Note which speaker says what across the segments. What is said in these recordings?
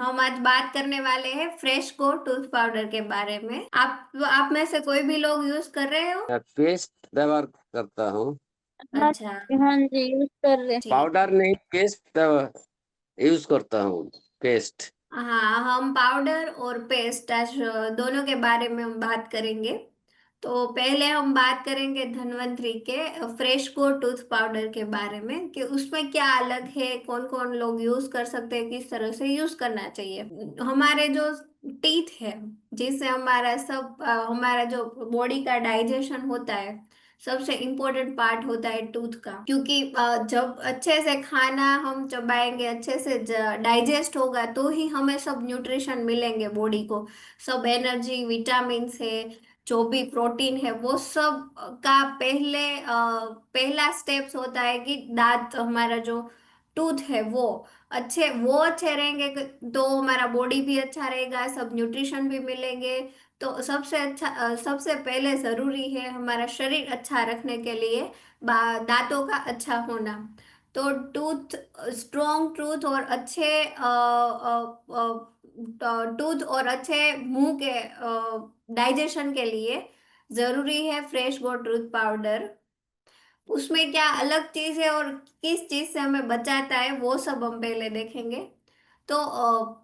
Speaker 1: हम आज बात करने वाले हैं फ्रेश गो टूथ पाउडर के बारे में। आप में से कोई भी लोग यूज कर रहे हो?
Speaker 2: मैं पेस्ट व्यवहार करता हूँ।
Speaker 3: हाँ
Speaker 1: अच्छा।
Speaker 3: हाँ जी, यूज कर रहे।
Speaker 1: ठीक।
Speaker 2: पाउडर नहीं, पेस्ट यूज करता हूँ। पेस्ट।
Speaker 1: हाँ, हम पाउडर और पेस्ट आज दोनों के बारे में हम बात करेंगे। तो पहले हम बात करेंगे धन्वंतरी के फ्रेश गो टूथ पाउडर के बारे में कि उसमें क्या अलग है, कौन कौन लोग यूज कर सकते हैं, किस तरह से यूज करना चाहिए। हमारे जो टीथ है, जिससे हमारा जो बॉडी का डाइजेशन होता है, सबसे इम्पोर्टेंट पार्ट होता है टूथ का। क्योंकि जब अच्छे से खाना हम चबाएंगे, अच्छे से डाइजेस्ट होगा, तो ही हमें सब न्यूट्रिशन मिलेंगे बॉडी को। सब एनर्जी, विटामिन है, जो भी प्रोटीन है, वो सब का पहला स्टेप्स होता है कि दांत, हमारा जो टूथ है वो अच्छे रहेंगे, तो हमारा बॉडी भी अच्छा रहेगा, सब न्यूट्रिशन भी मिलेंगे। तो सबसे पहले जरूरी है हमारा शरीर अच्छा रखने के लिए दांतों का अच्छा होना। तो स्ट्रॉन्ग टूथ और अच्छे मुंह के डाइजेशन के लिए जरूरी है फ्रेश गो टूथ पाउडर। उसमें क्या अलग चीज है और किस चीज से हमें बचाता है, वो सब हम पहले देखेंगे। तो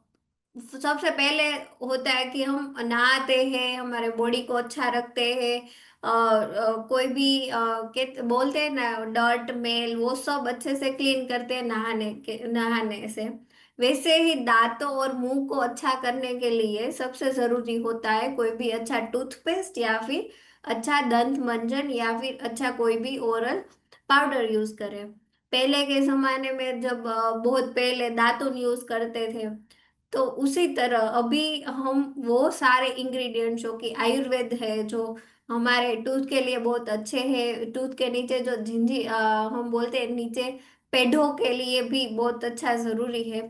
Speaker 1: सबसे पहले होता है कि हम नहाते हैं, हमारे बॉडी को अच्छा रखते हैं। कोई भी बोलते हैं ना, डर्ट मेल, वो सब अच्छे से क्लीन करते हैं नहाने से। वैसे ही दांतों और मुंह को अच्छा करने के लिए सबसे जरूरी होता है कोई भी अच्छा टूथपेस्ट, या फिर अच्छा दंत मंजन, या फिर अच्छा कोई भी ओरल पाउडर यूज करें। पहले के जमाने में जब बहुत पहले दातुन यूज करते थे, तो उसी तरह अभी हम वो सारे इंग्रेडिएंट्स जो कि आयुर्वेद है, जो हमारे टूथ के लिए बहुत अच्छे हैं, टूथ के नीचे जो हम बोलते हैं नीचे, पेड़ों के लिए भी बहुत अच्छा जरूरी है।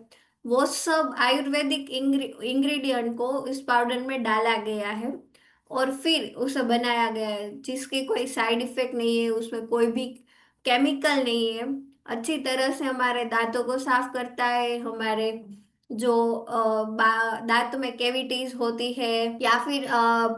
Speaker 1: वो सब आयुर्वेदिक इंग्रेडिएंट को इस पाउडर में डाला गया है और फिर उसे बनाया गया है, जिसकी कोई साइड इफेक्ट नहीं है, उसमें कोई भी केमिकल नहीं है। अच्छी तरह से हमारे दांतों को साफ करता है, हमारे जो दांत में कैविटीज होती है, या फिर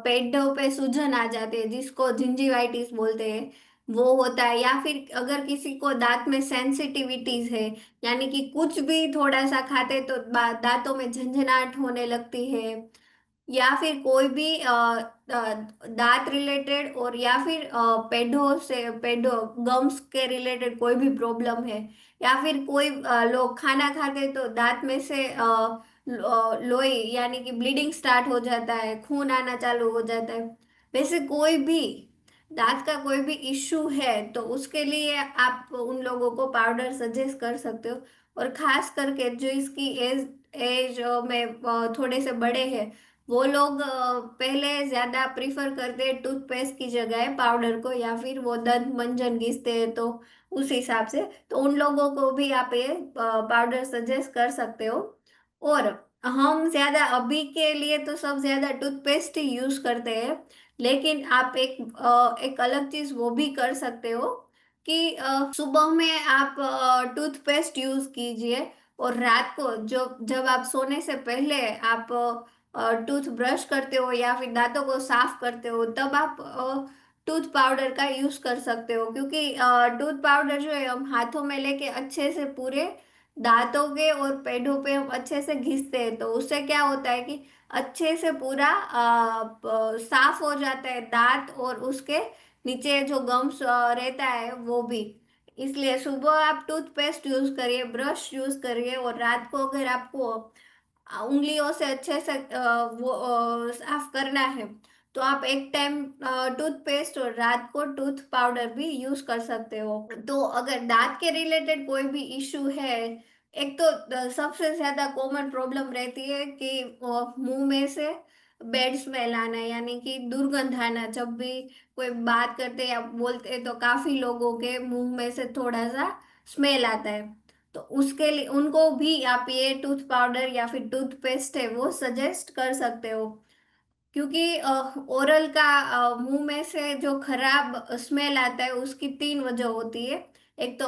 Speaker 1: पेटों पे सूजन आ जाते हैं, जिसको जिंजीवाइटिस बोलते हैं, वो होता है। या फिर अगर किसी को दांत में सेंसिटिविटीज है, यानी कि कुछ भी थोड़ा सा खाते तो दांतों में झंझनाहट होने लगती है, या फिर कोई भी दांत रिलेटेड, और या फिर पेडों गम्स के रिलेटेड कोई भी प्रॉब्लम है, या फिर कोई लोग खाना खाते तो दांत में से लोई, यानी कि ब्लीडिंग स्टार्ट हो जाता है, खून आना चालू हो जाता है। वैसे कोई भी दांत का कोई भी इश्यू है, तो उसके लिए आप उन लोगों को पाउडर सजेस्ट कर सकते हो। और खास करके जो इसकी एज एज में थोड़े से बड़े हैं, वो लोग पहले ज्यादा प्रिफर करते हैं टूथपेस्ट की जगह पाउडर को, या फिर वो दंत मंजन घिसते हैं, तो उस हिसाब से तो उन लोगों को भी आप ये पाउडर सजेस्ट कर सकते हो। और हम ज्यादा अभी के लिए तो सब ज्यादा टूथपेस्ट ही यूज करते हैं, लेकिन आप एक अलग चीज वो भी कर सकते हो कि सुबह में आप टूथपेस्ट यूज कीजिए, और रात को जो जब आप सोने से पहले आप टूथ ब्रश करते हो या फिर दांतों को साफ करते हो, तब आप टूथ पाउडर का यूज कर सकते हो। क्योंकि टूथ पाउडर जो है हम हाथों में लेके अच्छे से पूरे दांतों के और पेड़ों पे हम अच्छे से घिसते हैं, तो उससे क्या होता है कि अच्छे से पूरा साफ हो जाता है दांत, और उसके नीचे जो गम्स रहता है वो भी। इसलिए सुबह आप टूथपेस्ट यूज करिए, ब्रश यूज करिए, और रात को अगर आपको उंगलियों से अच्छे से साफ करना है, तो आप एक टाइम टूथपेस्ट और रात को टूथ पाउडर भी यूज कर सकते हो। तो अगर दांत के रिलेटेड कोई भी इश्यू है, एक तो सबसे ज्यादा कॉमन प्रॉब्लम रहती है कि मुंह में से बैड स्मेल आना, यानी कि दुर्गंध आना। जब भी कोई बात करते या बोलते तो काफी लोगों के मुंह में से थोड़ा सा स्मेल आता है, तो उसके लिए उनको भी आप ये टूथ पाउडर या फिर टूथपेस्ट है वो सजेस्ट कर सकते हो। क्योंकि ओरल का मुंह में से जो खराब स्मेल आता है, उसकी तीन वजह होती है। एक तो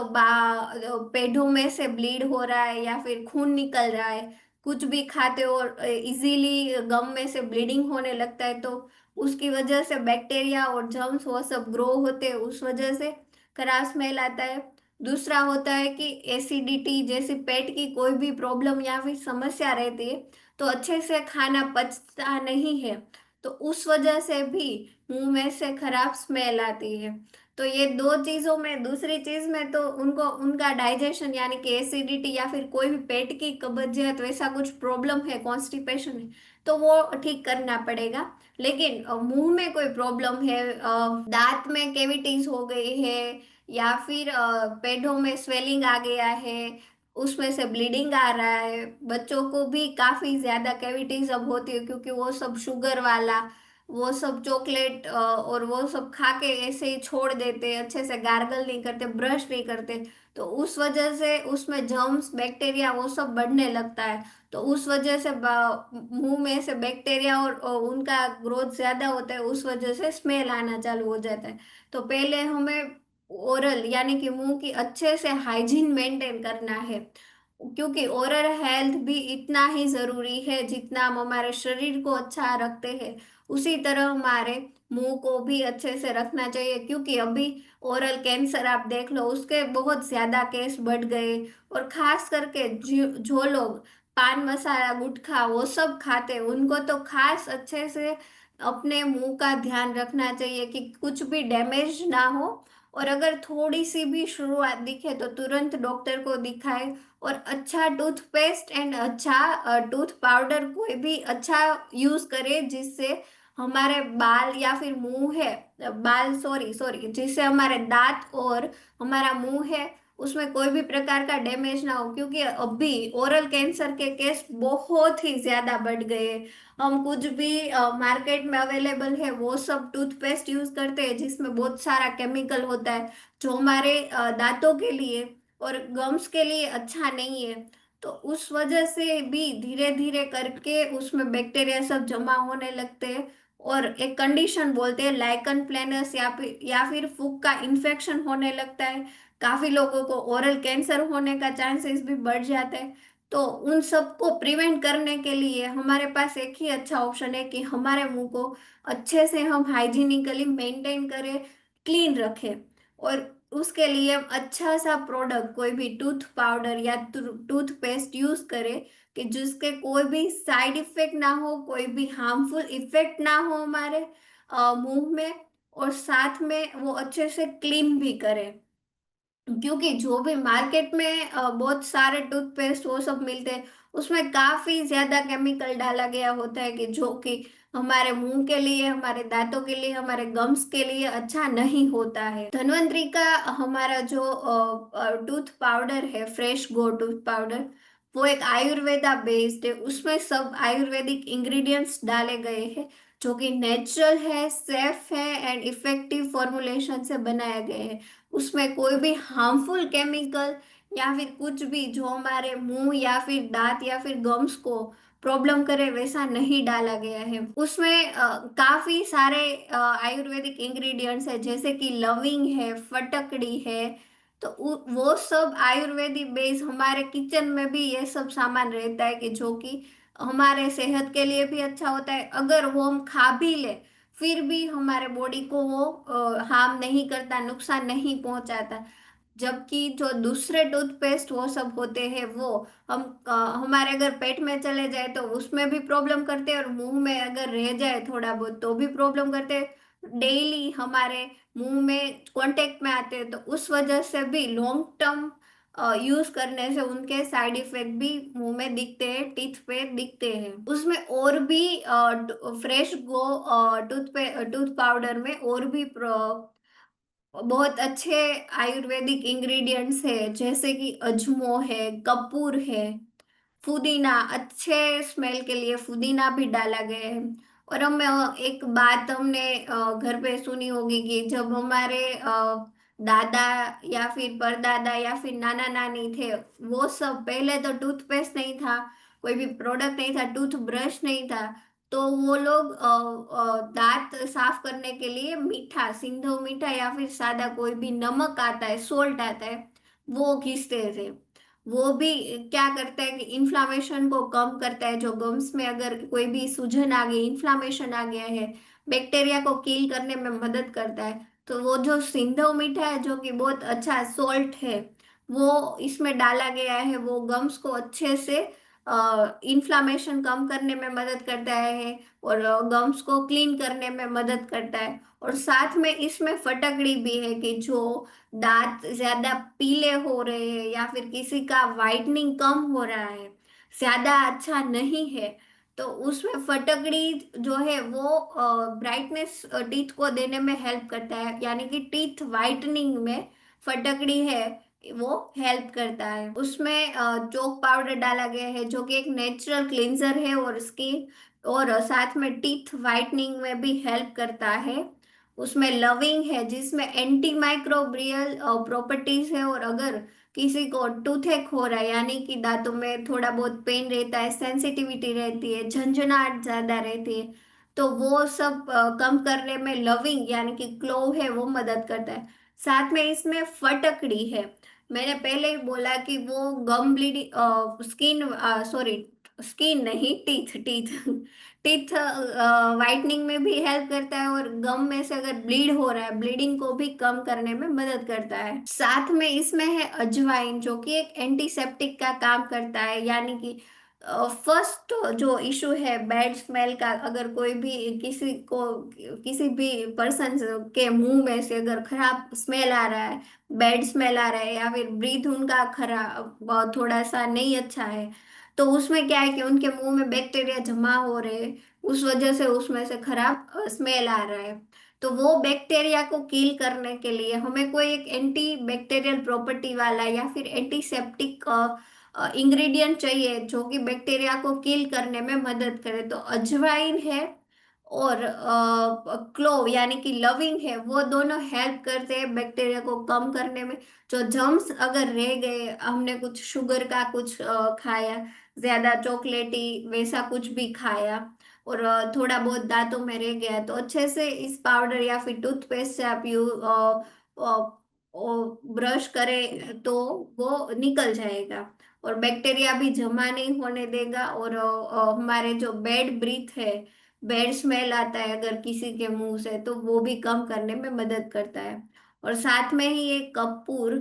Speaker 1: पेड़ों में से ब्लीड हो रहा है, या फिर खून निकल रहा है, कुछ भी खाते हो और इजीली गम में से ब्लीडिंग होने लगता है, तो उसकी वजह से बैक्टीरिया और जर्म्स वो सब ग्रो होते हैं, उस वजह से खराब स्मेल आता है। दूसरा होता है कि एसिडिटी जैसी पेट की कोई भी प्रॉब्लम या फिर समस्या रहती है, तो अच्छे से खाना पचता नहीं है, तो उस वजह से भी मुंह में से खराब स्मेल आती है। तो ये दो चीजों में, दूसरी चीज में तो उनको उनका डाइजेशन यानी कि एसिडिटी या फिर कोई भी पेट की कब्जियत वैसा कुछ प्रॉब्लम है, कॉन्स्टिपेशन है, तो वो ठीक करना पड़ेगा। लेकिन मुंह में कोई प्रॉब्लम है, दांत में कैविटीज हो गई है, या फिर पेटों में स्वेलिंग आ गया है, उसमें से ब्लीडिंग आ रहा है, बच्चों को भी काफी ज्यादा कैविटीज अब होती है, क्योंकि वो सब शुगर वाला, वो सब चॉकलेट और वो सब खा के ऐसे ही छोड़ देते, अच्छे से गार्गल नहीं करते, ब्रश नहीं करते, तो उस वजह से उसमें जर्म्स बैक्टीरिया वो सब बढ़ने लगता है। तो उस वजह से मुंह में से बैक्टीरिया और उनका ग्रोथ ज्यादा होता है, उस वजह से स्मेल आना चालू हो जाता है। तो पहले हमें ओरल यानी कि मुंह की अच्छे से हाइजीन मेंटेन करना है, क्योंकि ओरल हेल्थ भी इतना ही जरूरी है, जितना हम हमारे शरीर को अच्छा रखते हैं उसी तरह हमारे मुंह को भी अच्छे से रखना चाहिए। क्योंकि अभी ओरल कैंसर आप देख लो, उसके बहुत ज्यादा केस बढ़ गए, और खास करके जो लोग पान मसाला गुटखा वो सब खाते हैं, उनको तो खास अच्छे से अपने मुंह का ध्यान रखना चाहिए कि कुछ भी डैमेज ना हो, और अगर थोड़ी सी भी शुरुआत दिखे तो तुरंत डॉक्टर को दिखाए, और अच्छा टूथपेस्ट एंड अच्छा टूथ पाउडर कोई भी अच्छा यूज करे, जिससे हमारे बाल या फिर मुंह है, बाल सॉरी सॉरी जिससे हमारे दांत और हमारा मुंह है उसमें कोई भी प्रकार का डैमेज ना हो, क्योंकि अभी ओरल कैंसर के केस बहुत ही ज्यादा बढ़ गए हैं। हम कुछ भी मार्केट में अवेलेबल है वो सब टूथपेस्ट यूज करते हैं, जिसमें बहुत सारा केमिकल होता है, जो हमारे दांतों के लिए और गम्स के लिए अच्छा नहीं है। तो उस वजह से भी धीरे धीरे करके उसमें बैक्टीरिया सब जमा होने लगते हैं, और एक कंडीशन बोलते हैं लाइकन प्लेनस या फिर फूग का इन्फेक्शन होने लगता है। काफी लोगों को ओरल कैंसर होने का चांसेस भी बढ़ जाता है। तो उन सब को प्रिवेंट करने के लिए हमारे पास एक ही अच्छा ऑप्शन है कि हमारे मुंह को अच्छे से हम हाइजीनिकली मेंटेन करें, क्लीन रखें। और उसके लिए हम अच्छा सा प्रोडक्ट कोई भी टूथ पाउडर या टूथपेस्ट यूज करें, कि जिसके कोई भी साइड इफेक्ट ना हो, कोई भी हार्मफुल इफेक्ट ना हो हमारे मुंह में, और साथ में वो अच्छे से क्लीन भी करे। क्योंकि जो भी मार्केट में बहुत सारे टूथपेस्ट वो सब मिलते हैं, उसमें काफी ज्यादा केमिकल डाला गया होता है, कि जो कि हमारे मुंह के लिए, हमारे दांतों के लिए, हमारे गम्स के लिए अच्छा नहीं होता है। धन्वंतरी का हमारा जो टूथ पाउडर है, फ्रेश गो टूथ पाउडर, वो एक आयुर्वेदा बेस्ड है, उसमें सब आयुर्वेदिक इंग्रेडिएंट्स डाले गए हैं, जो कि नेचुरल है, सेफ है एंड इफेक्टिव फॉर्मुलेशन से बनाया गया है। उसमें कोई भी हार्मफुल केमिकल या फिर कुछ भी जो हमारे मुंह या फिर दांत या फिर गम्स को प्रॉब्लम करे वैसा नहीं डाला गया है। उसमें काफी सारे आयुर्वेदिक इंग्रेडिएंट्स है, जैसे कि लविंग है, फटकड़ी है, तो वो सब आयुर्वेदिक बेस हमारे किचन में भी ये सब सामान रहता है, कि जो कि हमारे सेहत के लिए भी अच्छा होता है। अगर वो हम खा भी ले फिर भी हमारे बॉडी को वो हार्म नहीं करता, नुकसान नहीं पहुंचाता। जबकि जो दूसरे टूथपेस्ट वो सब होते हैं, वो हम हमारे अगर पेट में चले जाए तो उसमें भी प्रॉब्लम करते हैं, और मुंह में अगर रह जाए थोड़ा बहुत तो भी प्रॉब्लम करते हैं, डेली हमारे मुंह में कांटेक्ट में आते हैं, तो उस वजह से भी लॉन्ग टर्म यूज करने से उनके साइड इफेक्ट भी मुंह में दिखते हैं, टीथ पे दिखते हैं। उसमें और भी फ्रेश गो टूथ पाउडर में और भी बहुत अच्छे आयुर्वेदिक इंग्रेडिएंट्स है, जैसे कि अजमो है, कपूर है, पुदीना, अच्छे स्मेल के लिए पुदीना भी डाला गया है। और हम एक बात हमने घर पे सुनी होगी कि जब हमारे दादा या फिर परदादा या फिर नाना नानी थे, वो सब पहले तो टूथपेस्ट नहीं था, कोई भी प्रोडक्ट नहीं था, टूथ ब्रश नहीं था, तो वो लोग दांत साफ करने के लिए मीठा, सिंधव मीठा या फिर सादा कोई भी नमक आता है, सोल्ट आता है, वो घिसते थे। वो भी क्या करता है कि इन्फ्लामेशन को कम करता है। जो गम्स में अगर कोई भी सूजन आ गई, इन्फ्लामेशन आ गया है, बैक्टीरिया को किल करने में मदद करता है। तो वो जो सिंधव मीठा है, जो कि बहुत अच्छा सॉल्ट है, वो इसमें डाला गया है। वो गम्स को अच्छे से इन्फ्लामेशन कम करने में मदद करता है और गम्स को क्लीन करने में मदद करता है। और साथ में इसमें फटकड़ी भी है कि जो दांत ज्यादा पीले हो रहे हैं या फिर किसी का वाइटनिंग कम हो रहा है, ज्यादा अच्छा नहीं है, तो उसमें फटकड़ी जो है वो ब्राइटनेस टीथ को देने में हेल्प करता है। यानी कि टीथ वाइटनिंग में फटकड़ी है वो हेल्प करता है। उसमें चोक पाउडर डाला गया है जो कि एक नेचुरल क्लींजर है और स्किन और साथ में टीथ वाइटनिंग में भी हेल्प करता है। उसमें लविंग है जिसमें एंटी माइक्रोबियल प्रॉपर्टीज है। और अगर किसी को टूथेक हो रहा है, यानी कि दांतों में थोड़ा बहुत पेन रहता है, सेंसिटिविटी रहती है, झंझनाहट ज्यादा रहती है, तो वो सब कम करने में लविंग यानी कि क्लोव है वो मदद करता है। साथ में इसमें फटकड़ी है। मैंने पहले ही बोला कि वो गम ब्लीडिंग स्किन सॉरी स्किन नहीं, टीथ टीथ टीथ वाइटनिंग में भी हेल्प करता है और गम में से अगर ब्लीड हो रहा है, ब्लीडिंग को भी कम करने में मदद करता है। साथ में इसमें है अजवाइन जो कि एक एंटीसेप्टिक का काम करता है। यानी कि फर्स्ट जो इशू है बैड स्मेल का, अगर कोई भी किसी को किसी भी पर्सन के मुंह में से अगर खराब स्मेल आ रहा है, बैड स्मेल आ रहा है या फिर ब्रीथ उनका खराब थोड़ा सा नहीं अच्छा है, तो उसमें क्या है कि उनके मुंह में बैक्टीरिया जमा हो रहे हैं, उस वजह से उसमें से खराब स्मेल आ रहा है। तो वो बैक्टीरिया को किल करने के लिए हमें कोई एक एंटी बैक्टीरियल प्रॉपर्टी वाला या फिर एंटीसेप्टिक इंग्रेडिएंट चाहिए जो कि बैक्टीरिया को किल करने में मदद करे। तो अजवाइन है और क्लोव यानी कि लविंग है, वो दोनों हेल्प करते हैं बैक्टीरिया को कम करने में। जो जर्म्स अगर रह गए, हमने कुछ शुगर का कुछ खाया, ज्यादा चॉकलेटी वैसा कुछ भी खाया और थोड़ा बहुत दांतों में रह गया, तो अच्छे से इस पाउडर या फिर टूथपेस्ट से आप यू ब्रश करें तो वो निकल जाएगा और बैक्टीरिया भी जमा नहीं होने देगा। और हमारे जो बैड ब्रीथ है, बैड स्मेल आता है अगर किसी के मुंह से, तो वो भी कम करने में मदद करता है। और साथ में ही एक कपूर,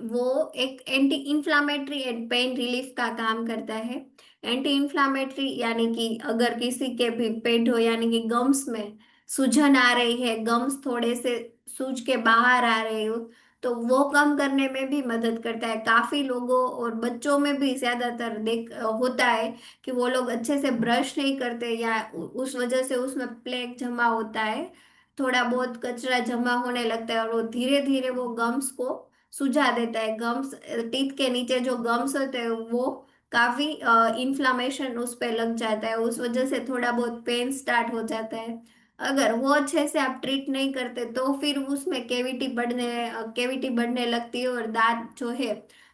Speaker 1: वो एक anti inflammatory and pain relief का काम करता है। एंटी इंफ्लामेटरी यानी कि अगर किसी के भी पेट हो, यानी कि गम्स में सूजन आ रही है, गम्स थोड़े से सूज के बाहर आ रहे हो, तो वो कम करने में भी मदद करता है। काफी लोगों और बच्चों में भी ज्यादातर देख होता है कि वो लोग अच्छे से ब्रश नहीं करते या उस वजह से उसमें प्लेक जमा होता है, थोड़ा बहुत कचरा जमा होने लगता है और वो धीरे धीरे वो गम्स को सुझा देता है। गम्स टीथ के नीचे जो गम्स होते हैं वो काफी इन्फ्लामेशन उस पे लग जाता है, उस वजह से थोड़ा बहुत पेन स्टार्ट हो जाता है। अगर वो अच्छे से आप ट्रीट नहीं करते तो फिर उसमें कैविटी बढ़ने लगती है और दांत जो है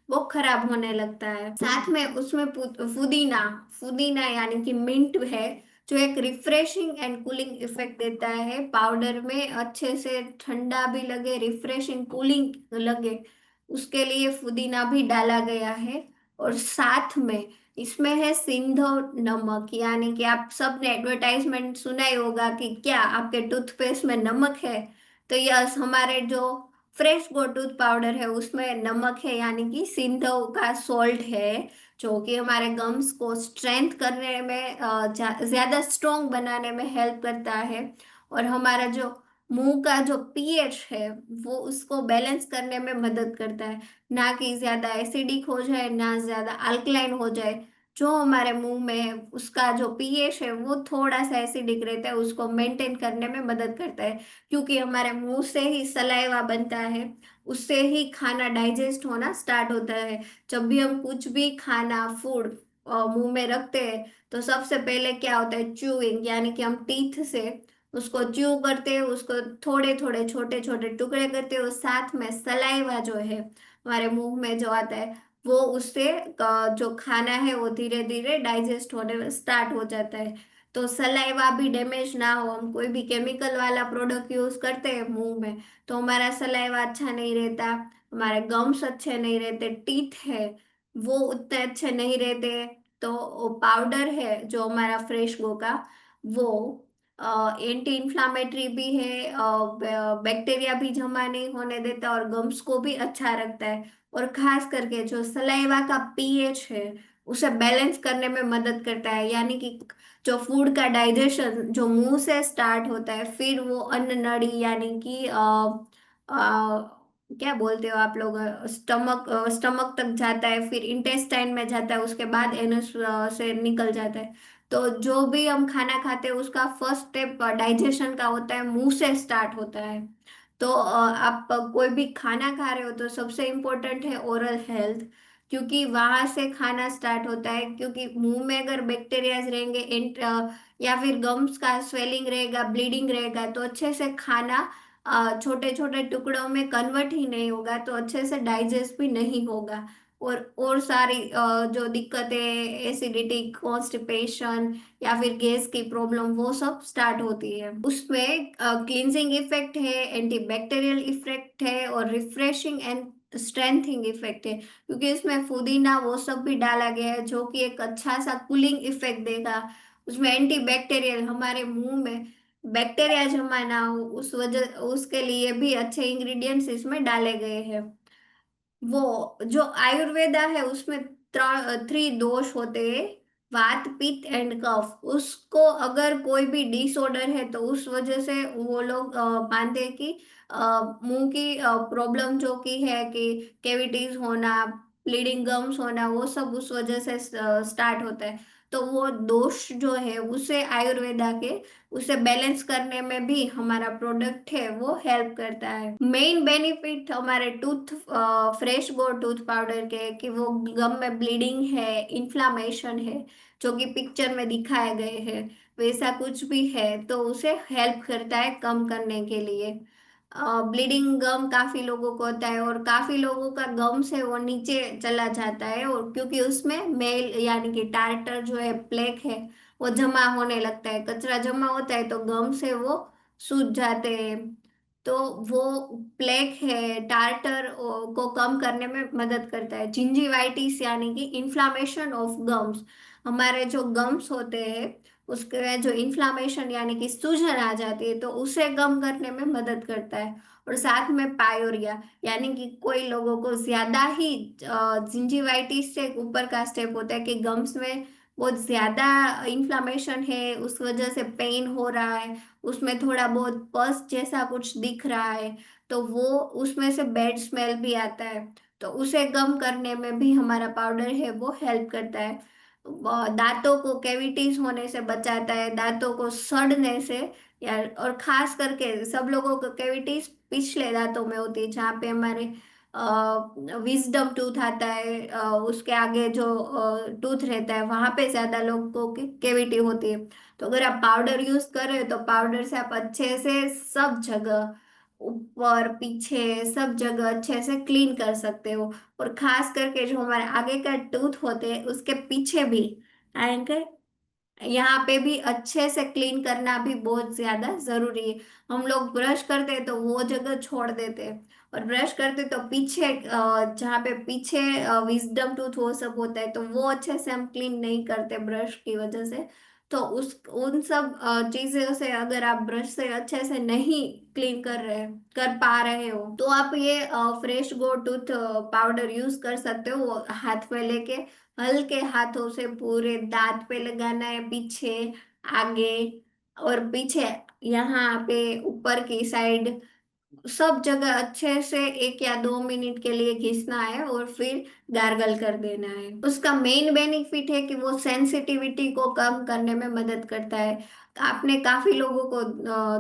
Speaker 1: वो खराब होने लगता है। साथ में उसमें पुदीना पुदीना यानी कि मिंट है, जो एक रिफ्रेशिंग एंड कूलिंग इफेक्ट देता है। पाउडर में अच्छे से ठंडा भी लगे, रिफ्रेशिंग कूलिंग लगे, उसके लिए पुदीना भी डाला गया है। और साथ में इसमें है सिंधो नमक। यानी कि आप सबने एडवर्टाइजमेंट सुना ही होगा कि क्या आपके टूथपेस्ट में नमक है, तो यस, हमारे जो फ्रेश गो टूथ पाउडर है उसमें नमक है, यानी कि सिंधो का सॉल्ट है, जो कि हमारे गम्स को स्ट्रेंथ करने में ज्यादा स्ट्रोंग बनाने में हेल्प करता है। और हमारा जो मुंह का जो पीएच है वो उसको बैलेंस करने में मदद करता है, ना कि ज्यादा एसिडिक हो जाए ना ज्यादा अल्कलाइन हो जाए। जो हमारे मुंह में है उसका जो पीएच है वो थोड़ा सा एसिडिक रहता है, उसको मेंटेन करने में मदद करता है। क्योंकि हमारे मुंह से ही सलाइवा बनता है, उससे ही खाना डाइजेस्ट होना स्टार्ट होता है। जब भी हम कुछ भी खाना फूड मुंह में रखते हैं तो सबसे पहले क्या होता है, च्यूइंग, यानी कि हम टीथ से उसको च्यू करते हैं, उसको थोड़े थोड़े छोटे छोटे टुकड़े करते हैं और साथ में सलाइवा जो है हमारे मुंह में जो आता है वो उससे जो खाना है वो धीरे धीरे डाइजेस्ट होने स्टार्ट हो जाता है। तो सलाइवा भी डैमेज ना हो, हम कोई भी केमिकल वाला प्रोडक्ट यूज करते हैं मुंह में तो हमारा सलाइवा अच्छा नहीं रहता, हमारे गम्स अच्छे नहीं रहते, टीथ है वो उतने अच्छे नहीं रहते। तो पाउडर है जो हमारा फ्रेश गो का, वो एंटी इन्फ्लामेटरी भी है, बैक्टीरिया भी जमा नहीं होने देता और गम्स को भी अच्छा रखता है। और खास करके जो सलाइवा का पीएच है उसे बैलेंस करने में मदद करता है, यानी कि जो फूड का डाइजेशन जो मुंह से स्टार्ट होता है, फिर वो अन्न नली यानी कि क्या बोलते हो आप लोग, स्टमक, स्टमक तक जाता है, फिर इंटेस्टाइन में जाता है, उसके बाद एनस से निकल जाता है। तो जो भी हम खाना खाते हैं उसका फर्स्ट स्टेप डाइजेशन का होता है, मुंह से स्टार्ट होता है। तो आप कोई भी खाना खा रहे हो तो सबसे इम्पोर्टेंट है ओरल हेल्थ, क्योंकि वहां से खाना स्टार्ट होता है। क्योंकि मुंह में अगर बैक्टीरियाज रहेंगे, या फिर गम्स का स्वेलिंग रहेगा, ब्लीडिंग रहेगा, तो अच्छे से खाना छोटे छोटे टुकड़ों में कन्वर्ट ही नहीं होगा, तो अच्छे से डाइजेस्ट भी नहीं होगा। और सारी जो दिक्कतें, एसिडिटी, कॉन्स्टिपेशन या फिर गैस की प्रॉब्लम, वो सब स्टार्ट होती है। उसमें क्लींजिंग इफेक्ट है, एंटीबैक्टीरियल इफेक्ट है और रिफ्रेशिंग एंड स्ट्रेंथिंग इफेक्ट है, क्योंकि इसमें पुदीना वो सब भी डाला गया है जो कि एक अच्छा सा कूलिंग इफेक्ट देगा। उसमें एंटीबैक्टीरियल, हमारे मुंह में बैक्टीरिया जमा ना हो उस वजह, उसके लिए भी अच्छे इंग्रेडिएंट्स इसमें डाले गए हैं। वो जो आयुर्वेदा है उसमें थ्री दोष होते हैं, वात, पित्त एंड कफ। उसको अगर कोई भी डिसऑर्डर है तो उस वजह से वो लोग मानते हैं कि मुंह की प्रॉब्लम जो की है, कि कैविटीज होना, ब्लीडिंग गम्स होना, वो सब उस वजह से स्टार्ट होता है। तो वो दोष जो है उसे आयुर्वेदा के, उसे बैलेंस करने में भी हमारा प्रोडक्ट है वो हेल्प करता है। मेन बेनिफिट हमारे टूथ फ्रेश गो टूथ पाउडर के, कि वो गम में ब्लीडिंग है, इन्फ्लामेशन है, जो कि पिक्चर में दिखाए गए हैं, वैसा कुछ भी है तो उसे हेल्प करता है कम करने के लिए। ब्लीडिंग गम काफी लोगों को होता है और काफी लोगों का गम से वो नीचे चला जाता है, और क्योंकि उसमें मेल यानी कि टार्टर जो है, प्लेक है, वो जमा होने लगता है, कचरा जमा होता है तो गम से वो सूज जाते हैं। तो वो प्लेक है, टार्टर को कम करने में मदद करता है। जिंजीवाइटिस यानी कि इन्फ्लामेशन ऑफ गम्स, हमारे जो गम्स होते हैं उसके जो इन्फ्लामेशन यानी कि सूजन आ जाती है, तो उसे कम करने में मदद करता है। और साथ में पायोरिया, यानी कि कोई लोगों को ज्यादा ही जिंजीवाइटिस से ऊपर का स्टेप होता है कि गम्स में बहुत ज्यादा इन्फ्लामेशन है, उस वजह से पेन हो रहा है, उसमें थोड़ा बहुत पस जैसा कुछ दिख रहा है, तो वो उसमें से बैड स्मेल भी आता है। तो उसे कम करने में भी हमारा पाउडर है वो हेल्प करता है। दांतों को कैविटीज होने से बचाता है, दांतों को सड़ने से, या और खास करके सब लोगों को कैविटीज पिछले दांतों में होती है, जहाँ पे हमारे विजडम टूथ आता है, उसके आगे जो टूथ रहता है वहां पे ज्यादा लोगों की कैविटी होती है। तो अगर आप पाउडर यूज कर रहे हो तो पाउडर से आप अच्छे से सब जगह, ऊपर पीछे सब जगह अच्छे से क्लीन कर सकते हो। और खास करके जो हमारे आगे का टूथ होते हैं उसके पीछे भी आएंगे, यहाँ पे भी अच्छे से क्लीन करना भी बहुत ज्यादा जरूरी है। हम लोग ब्रश करते हैं तो वो जगह छोड़ देते हैं, और ब्रश करते तो पीछे जहाँ पे पीछे विजडम टूथ वो सब होता है, तो वो अच्छे से हम क्लीन नहीं करते ब्रश की वजह से। तो उस उन सब चीजों से अगर आप ब्रश से अच्छे से नहीं क्लीन कर पा रहे हो, तो आप ये फ्रेश गो टूथ पाउडर यूज कर सकते हो। वो हाथ में लेके हल्के हाथों से पूरे दांत पे लगाना है, पीछे, आगे और पीछे, यहाँ पे ऊपर की साइड, सब जगह अच्छे से 1 या 2 मिनट के लिए घिसना है और फिर गार्गल कर देना है। उसका मेन बेनिफिट है कि वो सेंसिटिविटी को कम करने में मदद करता है। आपने काफी लोगों को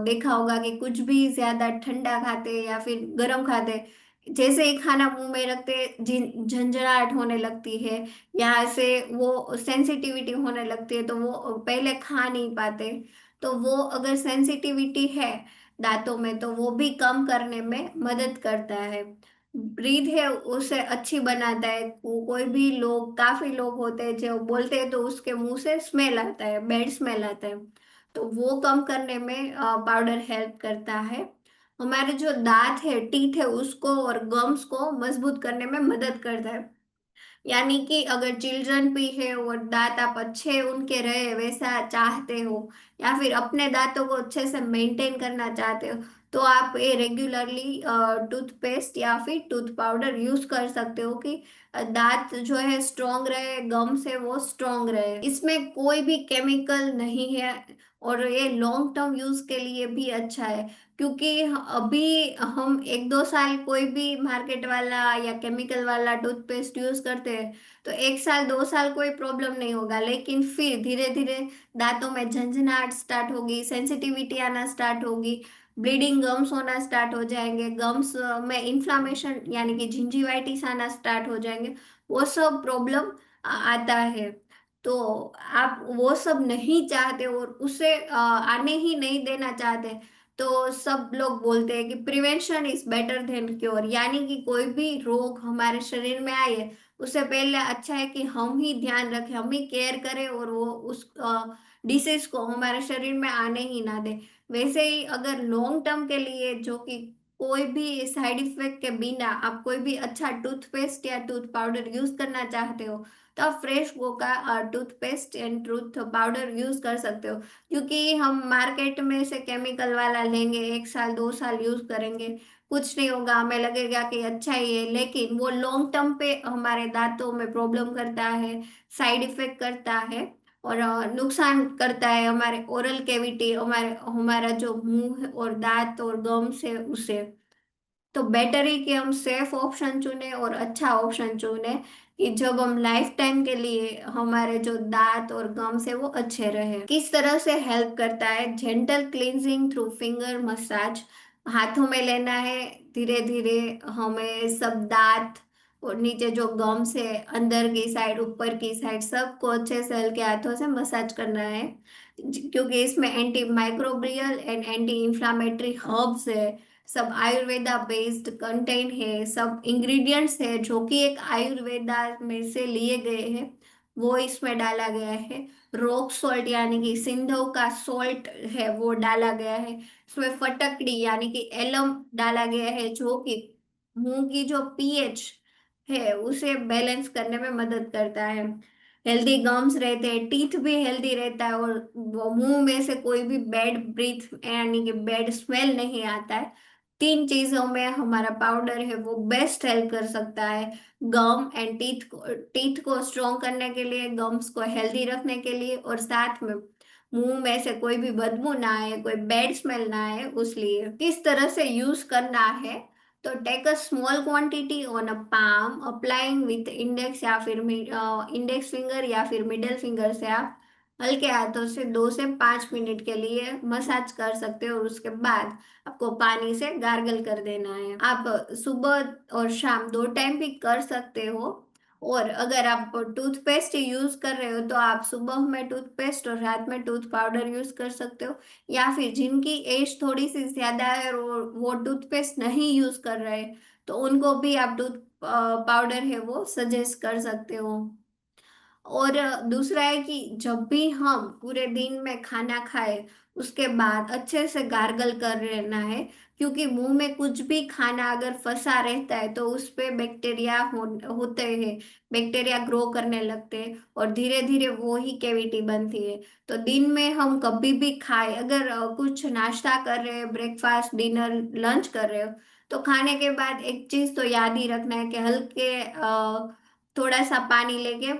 Speaker 1: देखा होगा कि कुछ भी ज्यादा ठंडा खाते या फिर गर्म खाते, जैसे ही खाना मुंह में रखते झंझनाहट होने लगती है, यहाँ से वो सेंसिटिविटी होने लगती है, तो वो पहले खा नहीं पाते। तो वो अगर सेंसिटिविटी है दांतों में तो वो भी कम करने में मदद करता है। ब्रीथ है उसे अच्छी बनाता है। कोई भी लोग, काफी लोग होते हैं जो बोलते हैं तो उसके मुंह से स्मेल आता है, बैड स्मेल आता है, तो वो कम करने में पाउडर हेल्प करता है। हमारे जो दांत है, टीथ है, उसको और गम्स को मजबूत करने में मदद करता है। यानी कि अगर चिल्ड्रन भी है और दांत आप अच्छे उनके रहे वैसा चाहते हो, या फिर अपने दांतों को अच्छे से मेंटेन करना चाहते हो, तो आप ये रेगुलरली टूथपेस्ट या फिर टूथ पाउडर यूज कर सकते हो कि दांत जो है स्ट्रोंग रहे, गम से वो स्ट्रोंग रहे। इसमें कोई भी केमिकल नहीं है और ये लॉन्ग टर्म यूज के लिए भी अच्छा है, क्योंकि अभी हम 1-2 साल कोई भी मार्केट वाला या केमिकल वाला टूथपेस्ट यूज करते हैं तो 1 साल 2 साल कोई प्रॉब्लम नहीं होगा, लेकिन फिर धीरे धीरे दांतों में झंझनाहट स्टार्ट होगी, सेंसिटिविटी आना स्टार्ट होगी, ब्लीडिंग गम्स होना स्टार्ट हो जाएंगे, गम्स में इंफ्लामेशन यानी कि जिंजिवाइटिस आना स्टार्ट हो जाएंगे, वो सब प्रॉब्लम आता है। तो आप वो सब नहीं चाहते और उसे आने ही नहीं देना चाहते, तो सब लोग बोलते हैं कि prevention is better than cure, यानी कि कोई भी रोग हमारे शरीर में आए उससे पहले अच्छा है कि हम ही ध्यान रखें, हम ही केयर करें और वो उस डिसीज को हमारे शरीर में आने ही ना दे। वैसे ही अगर लॉन्ग टर्म के लिए जो कि कोई भी साइड इफेक्ट के बिना आप कोई भी अच्छा टूथपेस्ट या टूथ पाउडर यूज करना चाहते हो, तो आप फ्रेश गो का toothpaste and tooth powder use कर सकते हो। क्योंकि हम मार्केट में से केमिकल वाला लेंगे, 1 साल 2 साल यूज करेंगे, कुछ नहीं होगा, हमें लगेगा कि अच्छा ही है, लेकिन वो लॉन्ग टर्म पे हमारे दांतों में प्रॉब्लम करता है, साइड इफेक्ट करता है और नुकसान करता है हमारे ओरल कैविटी, हमारे हमारा जो मुंह और दांत और गम्स है उसे। तो बेटर ही कि हम सेफ ऑप्शन चुने और अच्छा ऑप्शन चुने कि जब हम लाइफ टाइम के लिए हमारे जो दांत और गम्स है वो अच्छे रहे। किस तरह से हेल्प करता है? Gentle cleansing through finger massage, हाथों में लेना है धीरे धीरे, हमें सब दांत और नीचे जो गम्स है अंदर की साइड ऊपर की साइड सबको अच्छे से हल्के हाथों से मसाज करना है, क्योंकि इसमें anti microbial and anti inflammatory herbs है, सब आयुर्वेदा बेस्ड कंटेंट है, सब इंग्रेडिएंट्स है जो कि एक आयुर्वेदा में से लिए गए हैं वो इसमें डाला गया है। रॉक सॉल्ट यानी कि सिंधु का सॉल्ट है वो डाला गया है। इसमें फटकड़ी यानी कि एलम डाला गया है जो कि मुंह की जो पीएच है उसे बैलेंस करने में मदद करता है। हेल्दी गम्स रहते हैं, टीथ भी हेल्दी रहता है और वो मुंह में से कोई भी बैड ब्रीथ यानी कि बैड स्मेल नहीं आता है। 3 चीजों में हमारा पाउडर है वो बेस्ट हेल्प कर सकता है, गम एंड टीथ को स्ट्रॉन्ग करने के लिए, गम्स को हेल्दी रखने के लिए, और साथ में मुंह में से कोई भी बदबू ना आए, कोई बैड स्मेल ना आए, उसलिए किस तरह से यूज करना है? तो take a small quantity on a palm, applying with index या फिर इंडेक्स फिंगर या फिर मिडिल फिंगर से आप हल्के हाथों से 2 से 5 मिनट के लिए मसाज कर सकते हो और उसके बाद आपको पानी से गार्गल कर देना है। आप सुबह और शाम 2 टाइम भी कर सकते हो, और अगर आप टूथपेस्ट यूज कर रहे हो तो आप सुबह में टूथपेस्ट और रात में टूथ पाउडर यूज कर सकते हो, या फिर जिनकी एज थोड़ी सी ज्यादा है और वो टूथपेस्ट नहीं यूज कर रहे तो उनको भी आप टूथ पाउडर है वो सजेस्ट कर सकते हो। और दूसरा है कि जब भी हम पूरे दिन में खाना खाए उसके बाद अच्छे से गार्गल कर लेना है, क्योंकि मुंह में कुछ भी खाना अगर फंसा रहता है तो उस पे बैक्टीरिया होते हैं, बैक्टीरिया ग्रो करने लगते हैं और धीरे धीरे वो ही कैविटी बनती है। तो दिन में हम कभी भी खाए, अगर कुछ नाश्ता कर रहे हैं, ब्रेकफास्ट डिनर लंच कर रहे हो, तो खाने के बाद एक चीज तो याद ही रखना है कि हल्के थोड़ा सा पानी लेके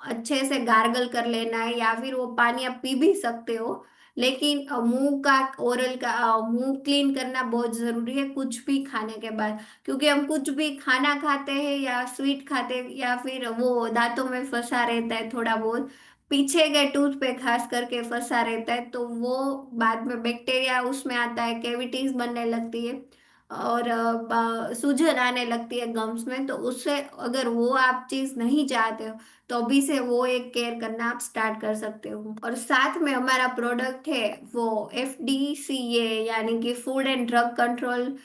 Speaker 1: अच्छे से गार्गल कर लेना है, या फिर वो पानी आप पी भी सकते हो, लेकिन मुंह का ओरल का मुंह क्लीन करना बहुत जरूरी है कुछ भी खाने के बाद, क्योंकि हम कुछ भी खाना खाते हैं या स्वीट खाते हैं या फिर वो दांतों में फंसा रहता है थोड़ा बहुत, पीछे के टूथ पे खास करके फंसा रहता है, तो वो बाद में बैक्टीरिया उसमें आता है, कैविटीज बनने लगती है और सूजन आने लगती है गम्स में, तो उससे अगर वो आप चीज नहीं चाहते हो तो अभी से वो एक केयर करना आप स्टार्ट कर सकते हो। और साथ में हमारा प्रोडक्ट है वो FDCA यानी कि food and drug control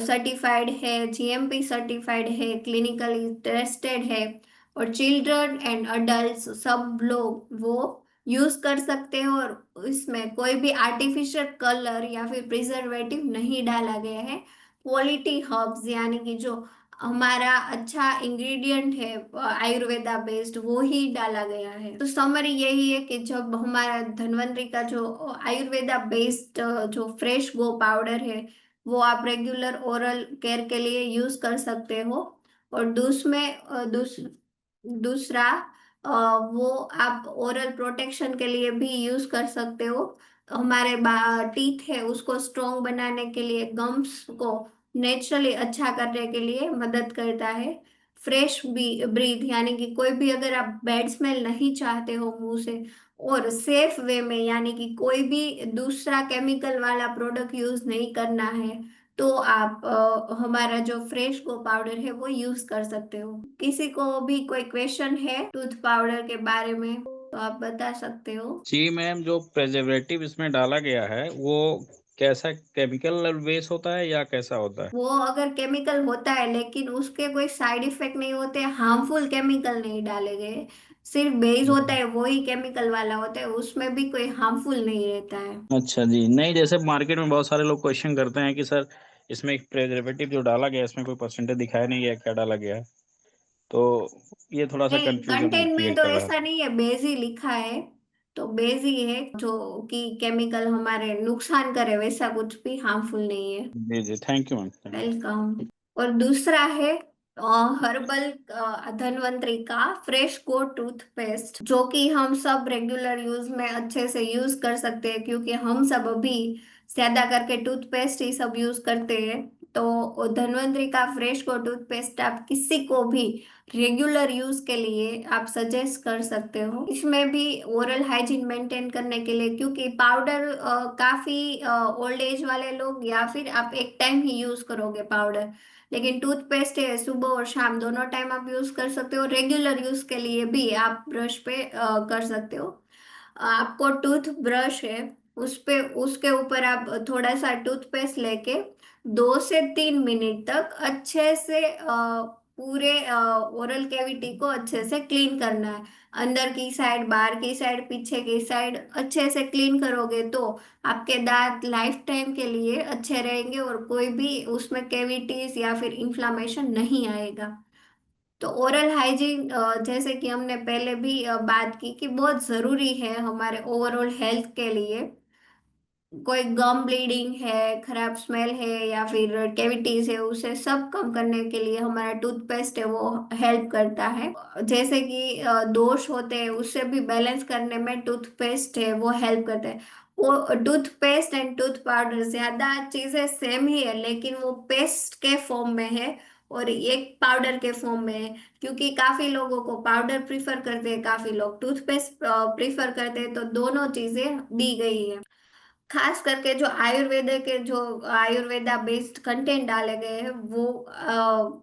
Speaker 1: certified है, GMP सर्टिफाइड है, क्लिनिकली टेस्टेड है, और चिल्ड्रन एंड अडल्ट सब लोग वो यूज कर सकते हो, और इसमें कोई भी आर्टिफिशियल कलर या फिर प्रिजर्वेटिव नहीं डाला गया है। क्वालिटी हर्ब्स यानी कि जो हमारा अच्छा इंग्रेडिएंट है आयुर्वेदा बेस्ड, वो ही डाला गया है। तो समरी यही है कि जब हमारा धन्वंतरी का जो आयुर्वेदा बेस्ड जो फ्रेश गो पाउडर है, वो आप रेगुलर ओरल केयर के लिए यूज कर सकते हो। और दूसरा वो आप ओरल प्रोटेक्शन के लिए भी यूज कर सकते हो। हमारे टीथ है उसको स्ट्रोंग बनाने के लिए, गम्स को नेचुरली अच्छा करने के लिए मदद करता है। फ्रेश ब्रीथ यानी कि कोई भी अगर आप बैड स्मेल नहीं चाहते हो मुंह से, और सेफ वे में यानी कि कोई भी दूसरा केमिकल वाला प्रोडक्ट यूज नहीं करना है, तो आप हमारा जो फ्रेश गो पाउडर है वो यूज कर सकते हो। किसी को भी कोई क्वेश्चन है टूथ पाउडर के बारे में तो आप बता सकते हो।
Speaker 4: जी मैम, जो प्रिजर्वेटिव इसमें डाला गया है वो कैसा केमिकल बेस होता है या कैसा होता है?
Speaker 1: वो अगर केमिकल होता है लेकिन उसके कोई साइड इफेक्ट नहीं होते, हार्मफुल केमिकल नहीं डाले गए, सिर्फ बेस होता है वही केमिकल वाला होता है, उसमें भी कोई हार्मफुल नहीं रहता है।
Speaker 4: अच्छा जी। नहीं, जैसे मार्केट में बहुत सारे लोग क्वेश्चन करते हैं कि सर इसमें एक प्रिजर्वेटिव जो डाला गया है इसमें कोई परसेंटेज दिखाया नहीं गया, क्या डाला गया है, तो ये थोड़ा सा
Speaker 1: नहीं,
Speaker 4: कंफ्यूजन
Speaker 1: कंटेंट में
Speaker 4: क्रिएट
Speaker 1: तो
Speaker 4: कर रहा
Speaker 1: ऐसा नहीं है, बेस ही लिखा है। तो बेस ही है, जो कि केमिकल हमारे नुकसान करे वैसा कुछ भी हार्मफुल नहीं है।
Speaker 4: है। जी जी, thank you ma'am, thank you.
Speaker 1: Welcome. और दूसरा है हर्बल धन्वंतरी का फ्रेश गो टूथपेस्ट, जो कि हम सब रेगुलर यूज में अच्छे से यूज कर सकते हैं, क्योंकि हम सब अभी ज्यादा करके टूथपेस्ट ही सब यूज करते हैं। तो धन्वंतरी का फ्रेश गो टूथपेस्ट आप किसी को भी रेगुलर यूज के लिए आप सजेस्ट कर सकते हो। इसमें भी ओरल हाइजीन मेंटेन करने के लिए, क्योंकि पाउडर काफी ओल्ड एज वाले लोग या फिर आप एक टाइम ही यूज करोगे पाउडर, लेकिन टूथपेस्ट है सुबह और शाम दोनों टाइम आप यूज कर सकते हो। रेगुलर यूज के लिए भी आप ब्रश पे कर सकते हो। आपको टूथ ब्रश है, उस पे उसके ऊपर आप थोड़ा सा टूथपेस्ट लेके 2 से 3 मिनट तक अच्छे से पूरे ओरल कैविटी को अच्छे से क्लीन करना है। अंदर की साइड, बाहर की साइड, पीछे की साइड अच्छे से क्लीन करोगे तो आपके दांत लाइफ टाइम के लिए अच्छे रहेंगे और कोई भी उसमें कैविटीज या फिर इन्फ्लामेशन नहीं आएगा। तो ओरल हाइजीन जैसे कि हमने पहले भी बात की कि बहुत जरूरी है हमारे ओवरऑल हेल्थ के लिए। कोई गम ब्लीडिंग है, खराब स्मेल है या फिर कैविटीज है, उसे सब कम करने के लिए हमारा टूथपेस्ट है वो हेल्प करता है। जैसे कि दोष होते हैं उससे भी बैलेंस करने में टूथपेस्ट है वो हेल्प करता है। वो टूथपेस्ट एंड टूथ पाउडर ज्यादा चीजें सेम ही है, लेकिन वो पेस्ट के फॉर्म में है और एक पाउडर के फॉर्म में है। क्योंकि काफी लोगों को पाउडर प्रीफर करते हैं, काफी लोग टूथपेस्ट प्रीफर करते हैं, तो दोनों चीजें दी गई है। खास करके जो आयुर्वेदा बेस्ड कंटेंट डाले गए हैं वो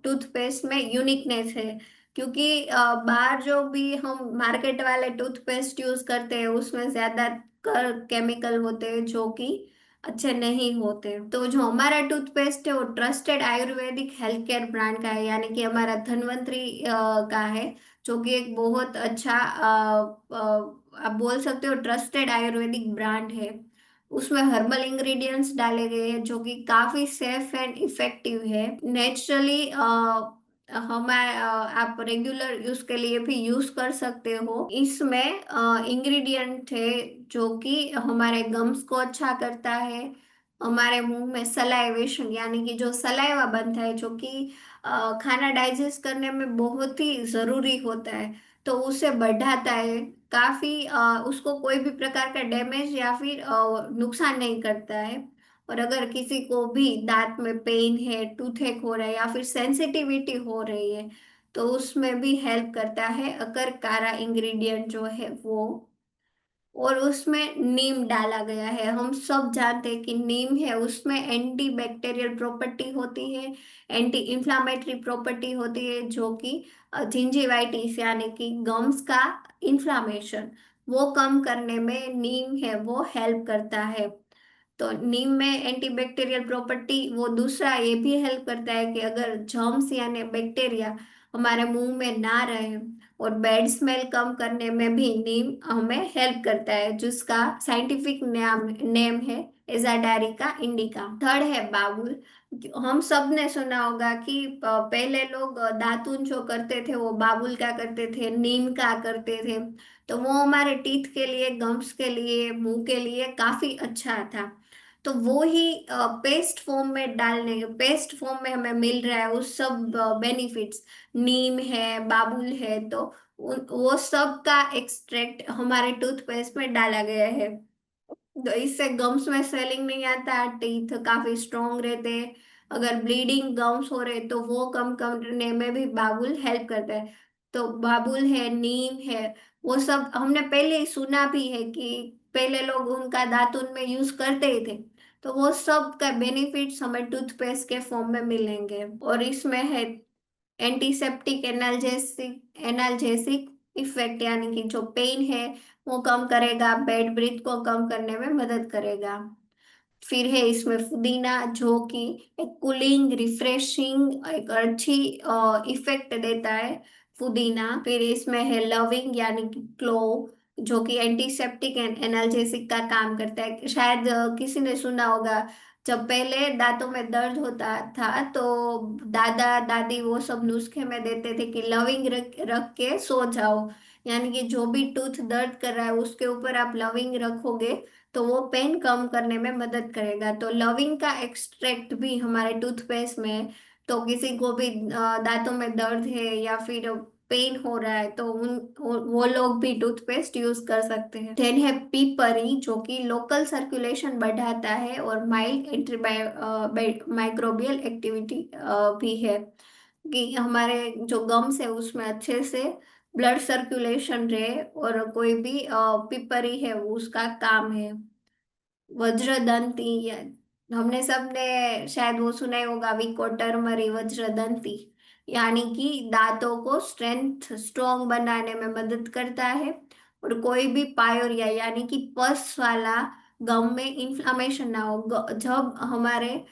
Speaker 1: टूथपेस्ट में यूनिकनेस है। क्योंकि बाहर जो भी हम मार्केट वाले टूथपेस्ट यूज करते हैं उसमें ज्यादा केमिकल होते हैं जो कि अच्छे नहीं होते। तो जो हमारा टूथपेस्ट है वो trusted Ayurvedic health care brand का है, यानी कि हमारा धन्वंतरी का है, जो कि एक बहुत अच्छा आप बोल सकते हो ट्रस्टेड आयुर्वेदिक ब्रांड है। उसमें हर्बल इंग्रेडिएंट्स डाले गए हैं जो कि काफी सेफ एंड इफेक्टिव है। नेचुरली हमारे आप रेगुलर यूज के लिए भी यूज कर सकते हो। इसमें इंग्रेडिएंट है जो कि हमारे गम्स को अच्छा करता है। हमारे मुंह में सलाइवेशन यानी कि जो सलाइवा बनता है, जो कि खाना डाइजेस्ट करने में बहुत ही जरूरी होता है, तो उसे बढ़ाता है काफी। उसको कोई भी प्रकार का डैमेज या फिर नुकसान नहीं करता है। और अगर किसी को भी दांत में पेन है, टूथेक हो रहा है या फिर सेंसिटिविटी हो रही है, तो उसमें भी हेल्प करता है अगर कारा इंग्रेडिएंट जो है वो। और उसमें नीम डाला गया है, हम सब जानते हैं कि नीम है उसमें एंटी बैक्टीरियल प्रॉपर्टी होती है, एंटी इंफ्लामेटरी प्रॉपर्टी होती है, जो कि जिंजिवाइटिस यानी कि गम्स का इन्फ्लामेशन वो कम करने में नीम है वो हेल्प करता है। तो नीम में एंटीबैक्टीरियल प्रॉपर्टी, वो दूसरा ये भी हेल्प करता है कि अगर जर्म्स यानी बैक्टीरिया हमारे मुंह में ना रहे, और बैड स्मेल कम करने में भी नीम हमें हेल्प करता है, जिसका साइंटिफिक नाम नेम है एजाडारिका इंडिका। थर्ड है बाबुल। हम सब ने सुना होगा कि पहले लोग दातुन जो करते थे वो बाबुल का करते थे, नीम का करते थे। तो वो हमारे टीथ के लिए, गम्स के लिए, मुंह के लिए काफी अच्छा था। तो वो ही पेस्ट फॉर्म में डालने, पेस्ट फॉर्म में हमें मिल रहा है उस सब बेनिफिट्स। नीम है, बाबुल है, तो वो सब का एक्सट्रैक्ट हमारे टूथपेस्ट में डाला गया है। तो इससे गम्स में स्वेलिंग नहीं आता, टीथ काफी स्ट्रोंग रहते हैं। अगर ब्लीडिंग गम्स हो रहे तो वो कम करने में भी बाबुल हेल्प करता है। तो बाबुल है, नीम है, वो सब हमने पहले ही सुना भी है कि पहले लोग उनका दातुन में यूज करते ही थे। तो वो सब का बेनिफिट्स हमें टूथपेस्ट के फॉर्म में मिलेंगे। और इसमें है एंटीसेप्टिक, एनाल्जेसिक, एनाल्जेसिक इफेक्ट, यानी कि जो पेन है वो कम करेगा, बैड ब्रीथ को कम करने में मदद करेगा। फिर है इसमें पुदीना, जो कि एक कूलिंग, रिफ्रेशिंग, एक अच्छी इफेक्ट देता है पुदीना। फिर इसमें है लविंग यानी कि क्लोव, जो कि एंटीसेप्टिक एंड एनाल्जेसिक का काम करता है। शायद किसी ने सुना होगा, जब पहले दांतों में दर्द होता था तो दादा दादी वो सब नुस्खे में देते थे कि लविंग रख रख के सो जाओ। यानी कि जो भी टूथ दर्द कर रहा है उसके ऊपर आप लविंग रखोगे तो वो पेन कम करने में मदद करेगा। तो लविंग का एक्सट्रैक्ट भी हमारे टूथपेस्ट में है। तो किसी को भी दांतों में दर्द है या फिर पेन हो रहा है तो वो लोग भी टूथपेस्ट यूज कर सकते हैं। देन है पीपरी, जो कि लोकल सर्कुलेशन बढ़ाता है और माइल्ड एंटी माइक्रोबियल एक्टिविटी भी है, कि हमारे जो गम्स है उसमें अच्छे से ब्लड सर्कुलेशन रहे। और कोई भी पिपरी है वो उसका काम है। वज्रदंती, हमने सबने शायद वो सुना ही होगा, विकोटर्मरी वज्रदंती, यानी कि दांतों को स्ट्रेंथ, स्ट्रॉन्ग बनाने में मदद करता है। और कोई भी पायोरिया यानी कि पस वाला गम में इन्फ्लामेशन ना हो। जब हमारे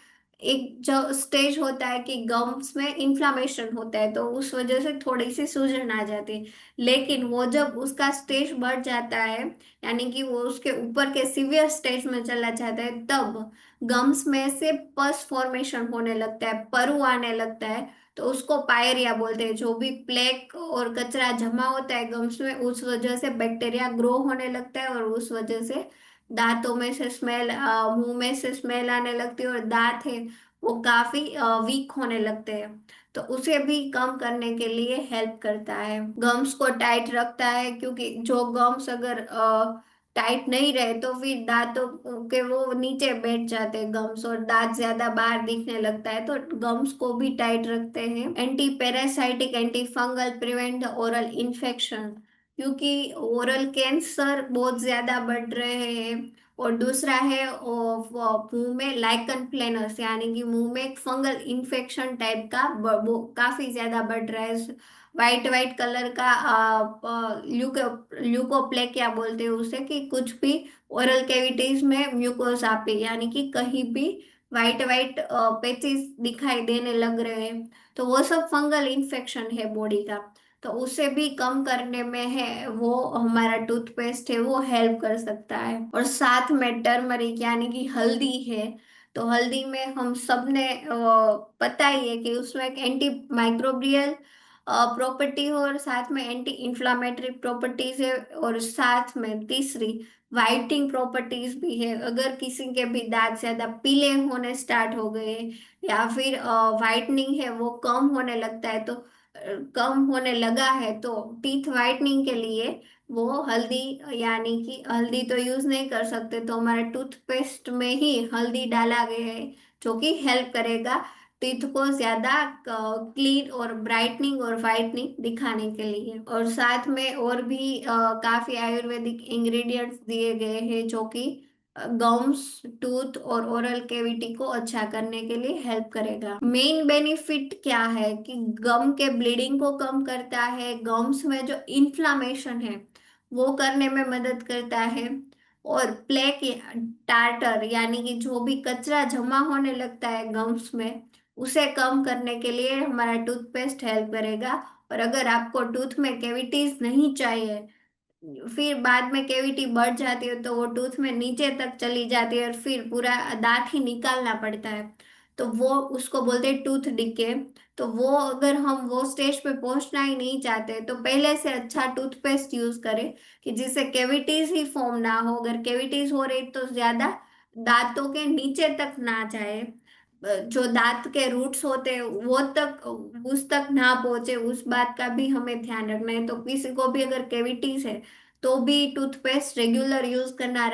Speaker 1: एक जो स्टेज होता है कि गम्स में इन्फ्लामेशन होता है तो उस वजह से थोड़ी सी सूजन आ जाती है। लेकिन वो जब उसका स्टेज बढ़ जाता है, यानी कि वो उसके ऊपर के सीवियर स्टेज में चला जाता है, तब गम्स में से पस फॉर्मेशन होने लगता है, परु आने लगता है। तो उसको पायरिया बोलते हैं। जो भी प्लेक और कचरा जमा होता है गम्स में, उस वजह से बैक्टीरिया ग्रो होने लगता है और उस वजह से दांतों में से स्मेल, मुंह में से स्मेल आने लगती है और दांत है वो काफी वीक होने लगते हैं। तो उसे भी कम करने के लिए हेल्प करता है। गम्स को टाइट रखता है, क्योंकि जो गम्स अगर टाइट नहीं रहे तो फिर दांतों के वो नीचे बैठ जाते हैं गम्स और दांत ज्यादा बाहर दिखने लगता है। तो गम्स को भी टाइट रखते हैं। Anti parasitic, anti fungal, prevent oral infection, क्योंकि ओरल कैंसर बहुत ज्यादा बढ़ रहे हैं। और दूसरा है मुंह में लाइकन प्लेनस, यानी कि मुंह में एक फंगल इन्फेक्शन टाइप का वो काफी ज्यादा बढ़ रहा है। वाइट वाइट कलर का ल्यूकोप्लेकिया बोलते हैं उसे, कि कुछ भी ओरल कैविटीज में म्यूकोसापी, यानी कि कहीं भी वाइट वाइट पैचेस दिखाई देने लग रहे हैं। तो वो सब फंगल इन्फेक्शन है बॉडी का। तो उसे भी कम करने में है वो हमारा टूथपेस्ट है वो हेल्प कर सकता है। और साथ में टर्मरिक यानी कि हल्दी है। तो हल्दी में हम सब ने पता ही है कि उसमें एक एंटी माइक्रोबियल प्रॉपर्टी हो और साथ में एंटी इंफ्लामेटरी प्रॉपर्टीज है और साथ में तीसरी वाइटिंग प्रॉपर्टीज भी है। अगर किसी के भी दांत ज्यादा पीले होने स्टार्ट हो गए या फिर वाइटनिंग है वो कम होने लगता है, तो कम होने लगा है, तो टीथ वाइटनिंग के लिए वो हल्दी, यानी कि हल्दी तो यूज नहीं कर सकते, तो हमारे टूथपेस्ट में ही हल्दी डाला गया है, जो कि हेल्प करेगा टीथ को ज्यादा क्लीन और ब्राइटनिंग और वाइटनिंग दिखाने के लिए। और साथ में और भी काफी आयुर्वेदिक इंग्रेडिएंट्स दिए गए हैं, जो कि गम्स, टूथ और ओरल कैविटी को अच्छा करने के लिए हेल्प करेगा। मेन बेनिफिट क्या है कि गम के ब्लीडिंग को कम करता है, गम्स में जो इन्फ्लामेशन है वो करने में मदद करता है। और प्लेक, टार्टर, यानी कि जो भी कचरा जमा होने लगता है गम्स में, उसे कम करने के लिए हमारा टूथपेस्ट हेल्प करेगा। और अगर आपको टूथ में कैविटीज नहीं चाहिए, फिर बाद में कैविटी बढ़ जाती है तो वो टूथ में नीचे तक चली जाती है और फिर पूरा दांत ही निकालना पड़ता है, तो वो उसको बोलते हैं टूथ डिके। तो वो अगर हम वो स्टेज पे पहुंचना ही नहीं चाहते तो पहले से अच्छा टूथपेस्ट यूज करें कि जिससे कैविटीज ही फॉर्म ना हो। अगर कैविटीज हो रही तो ज्यादा दांतों के नीचे तक ना जाए, जो दांत के रूट्स होते हैं वो तक, उस तक ना पहुंचे, उस बात का भी हमें ध्यान रखना है। तो किसी को भी अगर कैविटीज है तो भी टूथपेस्ट रेगुलर यूज करना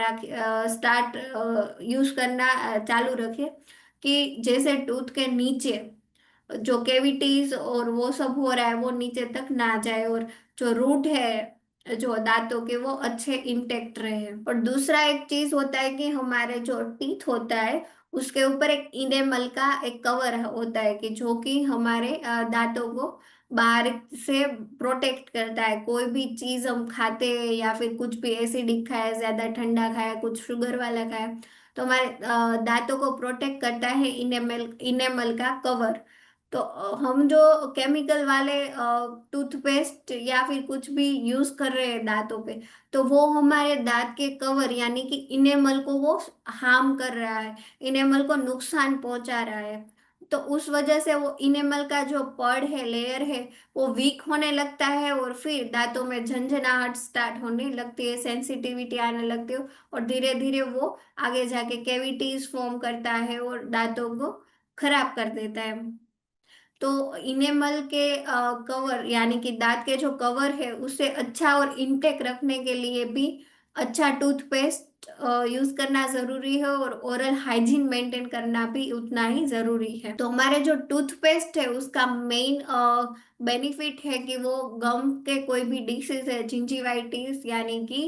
Speaker 1: स्टार्ट यूज करना चालू रखे, कि जैसे टूथ के नीचे जो कैविटीज और वो सब हो रहा है वो नीचे तक ना जाए, और जो रूट है जो दांतों के वो अच्छे इंटेक्ट रहे। और दूसरा एक चीज होता है कि हमारे जो टीथ होता है उसके ऊपर एक इनेमल का एक कवर होता है कि जो कि हमारे दांतों को बाहर से प्रोटेक्ट करता है। कोई भी चीज हम खाते हैं या फिर कुछ भी एसिडिक खाया, ज्यादा ठंडा खाया, कुछ शुगर वाला खाया, तो हमारे दांतों को प्रोटेक्ट करता है इनेमल इनेमल का कवर। तो हम जो केमिकल वाले टूथपेस्ट या फिर कुछ भी यूज कर रहे हैं दांतों पे, तो वो हमारे दांत के कवर यानी कि इनेमल को वो हार्म कर रहा है, इनेमल को नुकसान पहुंचा रहा है। तो उस वजह से वो इनेमल का जो पड है, लेयर है, वो वीक होने लगता है और फिर दांतों में झंझनाहट स्टार्ट होने लगती है, सेंसिटिविटी आने लगती है, और धीरे धीरे वो आगे जाके कैविटीज फॉर्म करता है और दांतों को खराब कर देता है। तो इनेमल के कवर यानी कि दांत के जो कवर है उसे अच्छा और इंटेक रखने के लिए भी अच्छा टूथपेस्ट यूज करना जरूरी है, और ओरल हाइजीन मेंटेन करना भी उतना ही जरूरी है। तो हमारे जो टूथपेस्ट है उसका मेन बेनिफिट है कि वो गम के कोई भी डिसीज है, जिंजिवाइटिस यानी कि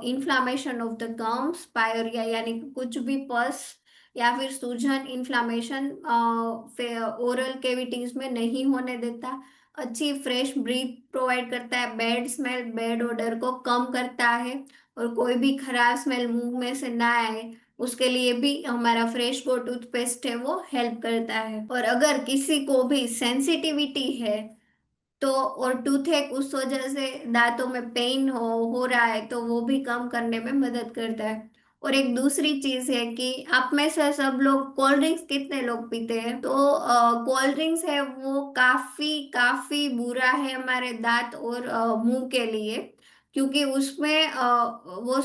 Speaker 1: inflammation of the gums, pyorrhoea यानी कि कुछ भी पस या फिर सूजन, इन्फ्लामेशन ओरल कैविटीज में नहीं होने देता। अच्छी फ्रेश ब्रीथ प्रोवाइड करता है, बैड स्मेल, बैड ओडर को कम करता है, और कोई भी खराब स्मेल मुंह में से ना आए उसके लिए भी हमारा फ्रेश गो टूथपेस्ट है वो हेल्प करता है। और अगर किसी को भी सेंसिटिविटी है तो, और टूथेक उस वजह से दांतों में पेन हो रहा है तो वो भी कम करने में मदद करता है। और एक दूसरी चीज है कि आप में से सब लोग कोल्ड ड्रिंक्स कितने लोग पीते हैं, तो कोल्ड ड्रिंक्स है वो काफी काफी बुरा है हमारे दांत और मुंह के लिए, क्योंकि उसमें वो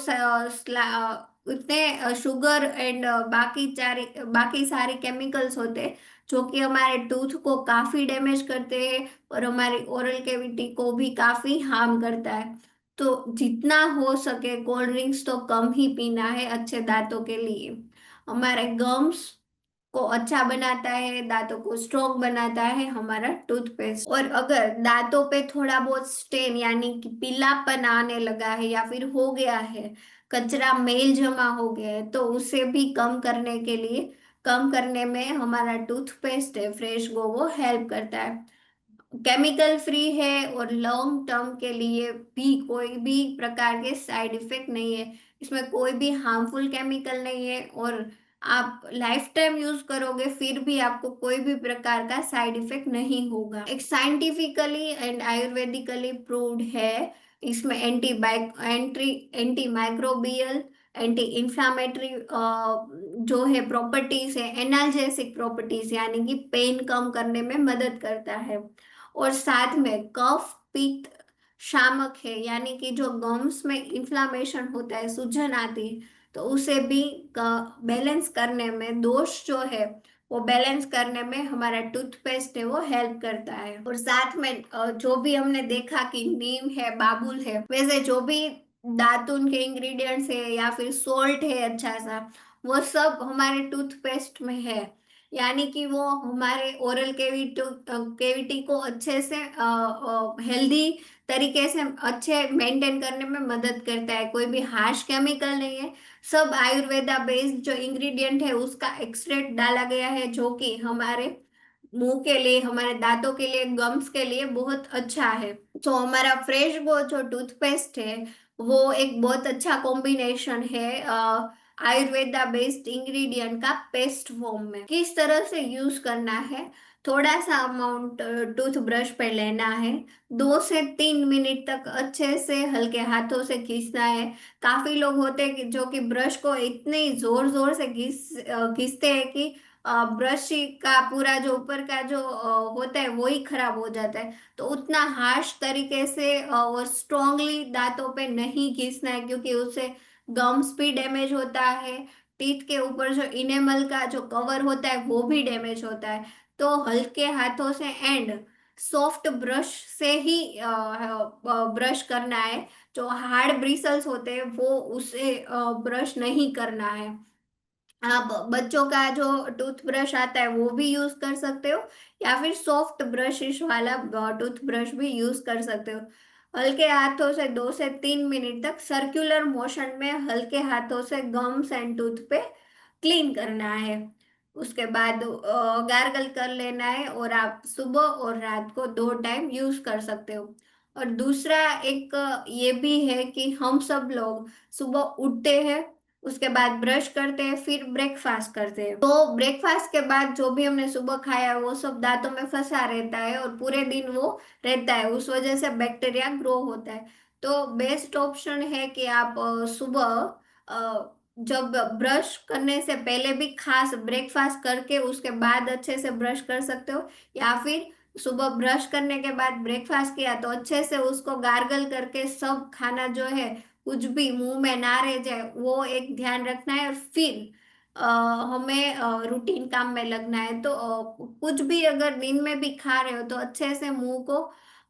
Speaker 1: इतने शुगर एंड बाकी सारे केमिकल्स होते हैं जो कि हमारे टूथ को काफी डैमेज करते हैं और हमारी ओरल कैविटी को भी काफी हार्म करता है। तो जितना हो सके कोल्ड ड्रिंक्स तो कम ही पीना है अच्छे दांतों के लिए। हमारे गम्स को अच्छा बनाता है, दांतों को स्ट्रॉन्ग बनाता है हमारा टूथपेस्ट। और अगर दांतों पे थोड़ा बहुत स्टेन यानी कि पीलापन आने लगा है या फिर हो गया है, कचरा मेल जमा हो गया है, तो उसे भी कम करने के लिए, कम करने में हमारा टूथपेस्ट है फ्रेश गो वो हेल्प करता है। केमिकल फ्री है और लॉन्ग टर्म के लिए भी कोई भी प्रकार के साइड इफेक्ट नहीं है, इसमें कोई भी हार्मफुल केमिकल नहीं है, और आप लाइफ टाइम यूज करोगे फिर भी आपको कोई भी प्रकार का साइड इफेक्ट नहीं होगा। एक साइंटिफिकली एंड आयुर्वेदिकली प्रूव्ड है। इसमें एंटी माइक्रोबियल, एंटी इंफ्लामेटरी जो है प्रॉपर्टीज है, एनाल्जेसिक प्रॉपर्टीज यानी कि पेन कम करने में मदद करता है, और साथ में कफ पित्त शामक है यानी कि जो गम्स में इन्फ्लामेशन होता है, सूजन आती है, तो उसे भी बैलेंस करने में, दोष जो है वो बैलेंस करने में हमारा टूथपेस्ट है वो हेल्प करता है। और साथ में जो भी हमने देखा कि नीम है, बाबुल है, वैसे जो भी दातुन के इंग्रेडिएंट्स है या फिर सोल्ट है अच्छा सा, वो सब हमारे टूथपेस्ट में है, यानी कि वो हमारे ओरल कैविटी को अच्छे से हेल्दी तरीके से अच्छे मेंटेन करने में मदद करता है। कोई भी हार्श केमिकल नहीं है, सब आयुर्वेदा बेस्ड जो इंग्रेडिएंट है उसका एक्सट्रैक्ट डाला गया है, जो कि हमारे मुंह के लिए, हमारे दांतों के लिए, गम्स के लिए बहुत अच्छा है। तो हमारा फ्रेश वो जो टूथपेस्ट है वो एक बहुत अच्छा कॉम्बिनेशन है आयुर्वेदा बेस्ड इंग्रेडिएंट का पेस्ट फॉर्म में। किस तरह से यूज करना है, थोड़ा सा अमाउंट टूथ ब्रश पे लेना है। 2 से 3 मिनट तक अच्छे से हल्के हाथों से घिसना है। काफी लोग होते हैं कि जो कि ब्रश को इतने जोर जोर से घिसते हैं कि ब्रश का पूरा जो ऊपर का जो होता है वो ही खराब हो जाता है। तो उतना हार्श तरीके से और स्ट्रांगली दांतों पे नहीं घिसना है, क्योंकि उससे गम्स भी डैमेज होता है। टीथ के ऊपर जो इनेमल का जो कवर होता है वो भी डैमेज होता है। तो हल्के हाथों से एंड सॉफ्ट ब्रश से ही ब्रश करना है। जो हार्ड ब्रिसल्स होते हैं वो उसे ब्रश नहीं करना है। आप बच्चों का जो टूथब्रश आता है वो भी यूज कर सकते हो, या फिर सॉफ्ट ब्रशिश वाला टूथब्रश भी यूज कर सकते हो। हल्के हाथों से 2 से 3 मिनट तक सर्कुलर मोशन में हल्के हाथों से गम्स एंड टूथ पे क्लीन करना है। उसके बाद गार्गल कर लेना है, और आप सुबह और रात को 2 टाइम यूज कर सकते हो। और दूसरा एक ये भी है कि हम सब लोग सुबह उठते हैं, उसके बाद ब्रश करते हैं, फिर ब्रेकफास्ट करते हैं। तो ब्रेकफास्ट के बाद जो भी हमने सुबह खाया है वो सब दांतों में फंसा रहता है और पूरे दिन वो रहता है, उस वजह से बैक्टीरिया ग्रो होता है। तो बेस्ट ऑप्शन है कि आप सुबह जब ब्रश करने से पहले भी खास ब्रेकफास्ट करके उसके बाद अच्छे से ब्रश कर सकते हो, या फिर सुबह ब्रश करने के बाद ब्रेकफास्ट किया तो अच्छे से उसको गार्गल करके सब खाना जो है कुछ भी मुंह में ना रह जाए वो एक ध्यान रखना है। और फिर हमें रूटीन काम में लगना है। तो कुछ भी अगर दिन में भी खा रहे हो तो अच्छे से मुंह को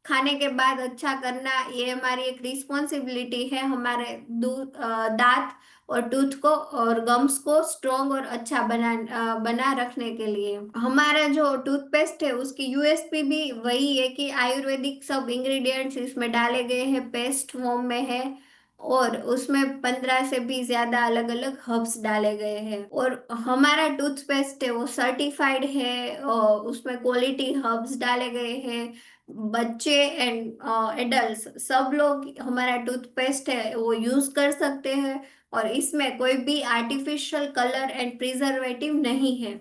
Speaker 1: खाने के बाद अच्छा करना, ये हमारी एक रिस्पॉन्सिबिलिटी है हमारे दांत और टूथ को और गम्स को स्ट्रॉन्ग और अच्छा बना रखने के लिए। हमारा जो टूथपेस्ट है उसकी यूएसपी भी वही है कि आयुर्वेदिक सब इंग्रेडिएंट्स इसमें डाले गए हैं, पेस्ट फॉर्म में है, और उसमें 15 से भी ज्यादा अलग अलग हर्ब्स डाले गए हैं। और हमारा टूथपेस्ट है वो सर्टिफाइड है, और उसमें क्वालिटी हर्ब्स डाले गए हैं। बच्चे एंड एडल्ट्स सब लोग हमारा टूथपेस्ट है वो यूज कर सकते हैं, और इसमें कोई भी आर्टिफिशियल कलर एंड प्रिजर्वेटिव नहीं है।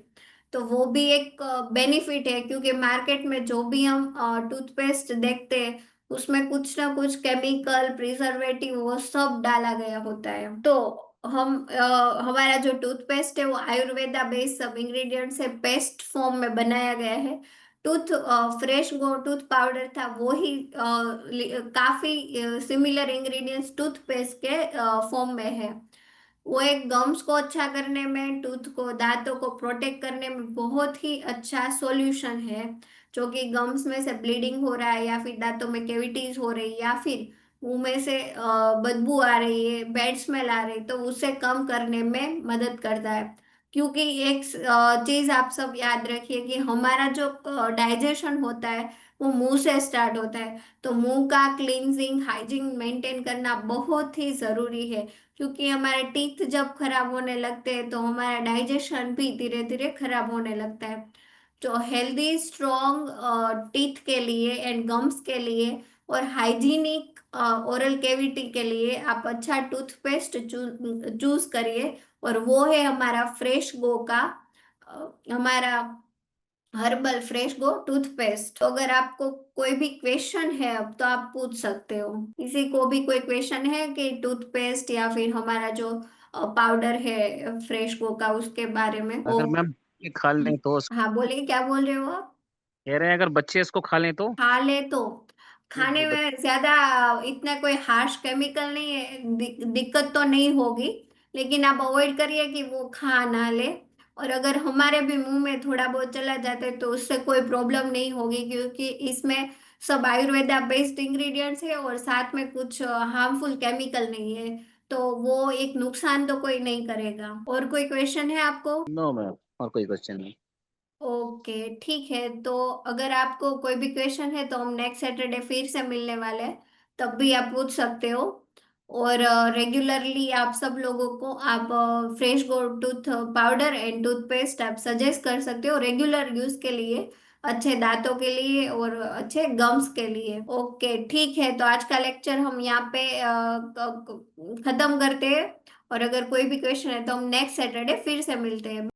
Speaker 1: तो वो भी एक बेनिफिट है, क्योंकि मार्केट में जो भी हम टूथपेस्ट देखते हैं उसमें कुछ ना कुछ केमिकल प्रिजर्वेटिव वो सब डाला गया होता है। तो हमारा जो टूथपेस्ट है वो आयुर्वेदा बेस्ड सब इंग्रेडिएंट से पेस्ट फॉर्म में बनाया गया है। फ्रेश गो टूथ पाउडर था वो ही काफी सिमिलर इंग्रेडिएंट्स टूथपेस्ट के फॉर्म में है। वो एक गम्स को अच्छा करने में, टूथ को दांतों को प्रोटेक्ट करने में बहुत ही अच्छा सॉल्यूशन है। जो कि गम्स में से ब्लीडिंग हो रहा है, या फिर दांतों में कैविटीज हो रही है, या फिर मुंह में से बदबू आ रही है, बैड स्मेल आ रही है, तो उसे कम करने में मदद करता है। क्योंकि एक चीज आप सब याद रखिए कि हमारा जो डाइजेशन होता है वो मुंह से स्टार्ट होता है। तो मुंह का क्लींजिंग हाइजीन मेंटेन करना बहुत ही जरूरी है, क्योंकि हमारे टीथ जब खराब होने लगते हैं तो हमारा डाइजेशन भी धीरे धीरे खराब होने लगता है। तो हेल्दी स्ट्रॉन्ग टीथ के लिए एंड गम्स के लिए और हाइजीनिक ओरल कैविटी के लिए आप अच्छा टूथपेस्ट चूज करिए, और वो है हमारा फ्रेश गो का हमारा हर्बल फ्रेश गो टूथपेस्ट। तो अगर आपको कोई भी क्वेश्चन है अब तो आप पूछ सकते हो। किसी को भी कोई क्वेश्चन है कि टूथपेस्ट या फिर हमारा जो पाउडर है फ्रेश गो का उसके बारे में वो।
Speaker 4: अगर मैम ये खा लें तो
Speaker 1: हाँ बोलिए, क्या बोल रहे हो आप?
Speaker 4: कह रहे हैं अगर बच्चे इसको खा लें तो
Speaker 1: खा ले तो खाने
Speaker 4: जी
Speaker 1: में ज्यादा इतना कोई हार्श केमिकल नहीं है, दिक्कत तो नहीं होगी। लेकिन आप अवॉइड करिए कि वो खा ना ले। और अगर हमारे भी मुंह में थोड़ा बहुत चला जाता है तो उससे कोई प्रॉब्लम नहीं होगी, क्योंकि इसमें सब आयुर्वेदा बेस्ड इंग्रेडिएंट्स है और साथ में कुछ हार्मफुल केमिकल नहीं है। तो वो एक नुकसान तो कोई नहीं करेगा। और कोई क्वेश्चन है आपको?
Speaker 4: नो मैम और कोई क्वेश्चन नहीं।
Speaker 1: ओके ठीक है। तो अगर आपको कोई भी क्वेश्चन है तो हम नेक्स्ट सैटरडे फिर से मिलने वाले हैं, तब भी आप पूछ सकते हो। और रेगुलरली आप सब लोगों को आप fresh go tooth powder and toothpaste आप सजेस्ट कर सकते हो रेगुलर यूज के लिए, अच्छे दांतों के लिए और अच्छे गम्स के लिए। ओके ठीक है, तो आज का लेक्चर हम यहाँ पे खत्म करते हैं। और अगर कोई भी क्वेश्चन है तो हम नेक्स्ट सैटरडे फिर से मिलते हैं।